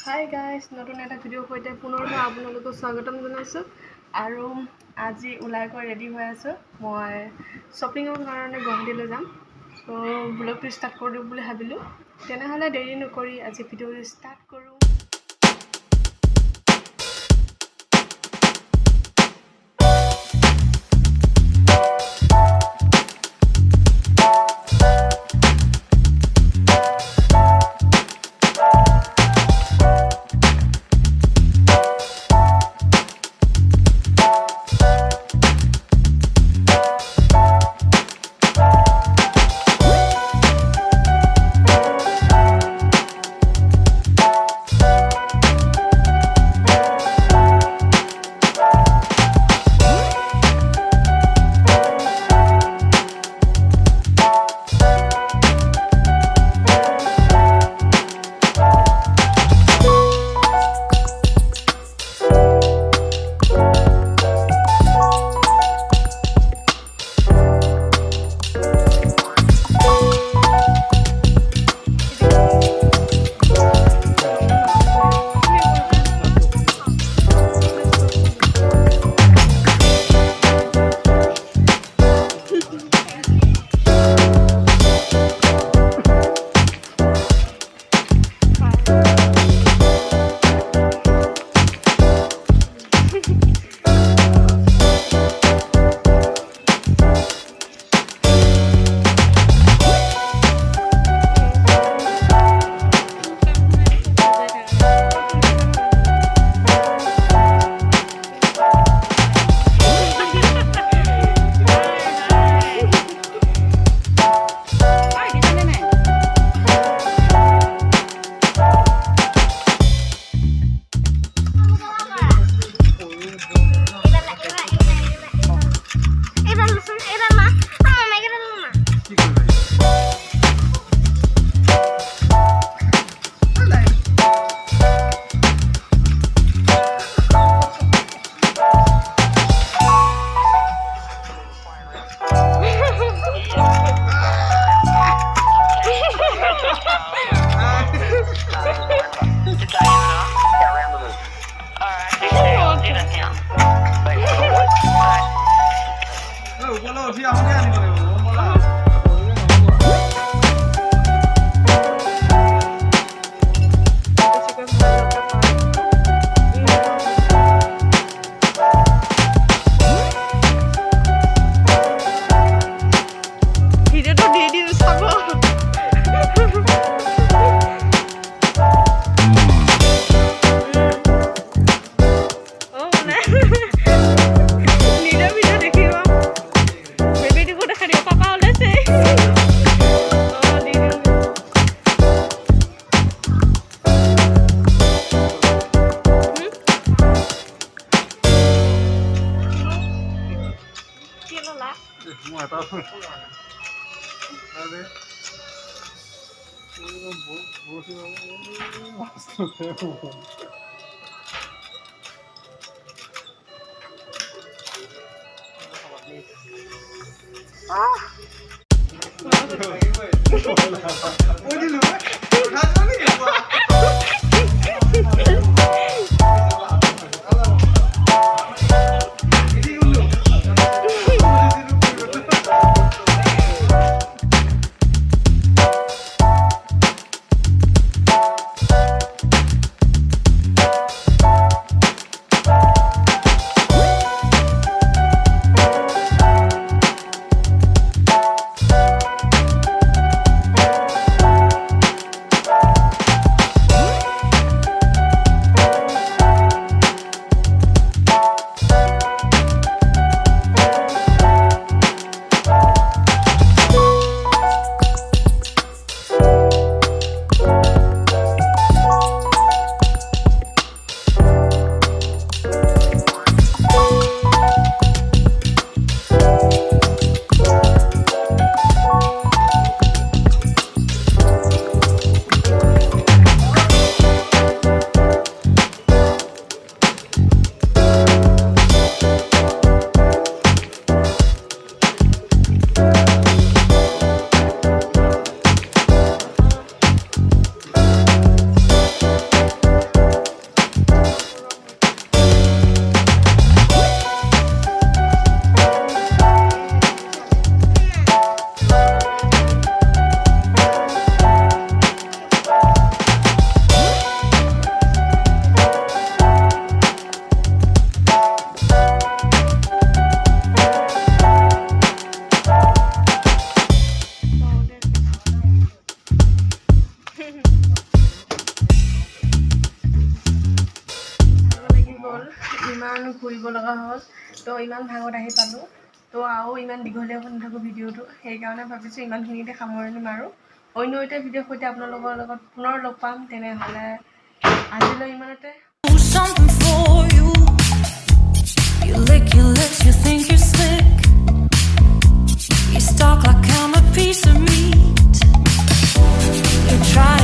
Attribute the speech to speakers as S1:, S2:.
S1: Hi guys, নতুন এটা ভিডিঅ'ৰ সৈতে পুনৰ মই আপোনালোকক স্বাগতম জনাইছোঁ। আৰু আজি ওলাই গৈ ৰেডি হৈ আছোঁ। মই শ্বপিঙৰ কাৰণে গুৱাহাটীলৈ যাম। চ' ব্লগটো ষ্টাৰ্ট কৰি দিওঁ বুলি ভাবিলোঁ। তেনেহ'লে দেৰি নকৰি আজি ভিডিঅ'টো ষ্টাৰ্ট কৰোঁ। ইমান ঘূৰিব লগা হ'ল তো ইমান ভাগত আহি পালোঁ তো আৰু ইমান দীঘলীয়া হৈ নাথাকোঁ ভিডিঅ'টো সেইকাৰণে ভাবিছোঁ ইমানখিনিতে সামৰণি মাৰোঁ অন্য এটা ভিডিঅ'ৰ সৈতে আপোনালোকৰ লগত পুনৰ লগ পাম তেনেহ'লে আজিলৈ ইমানতে
S2: Something for you. You lick your lips, you think you're slick. You stalk like I'm a piece of meat. You try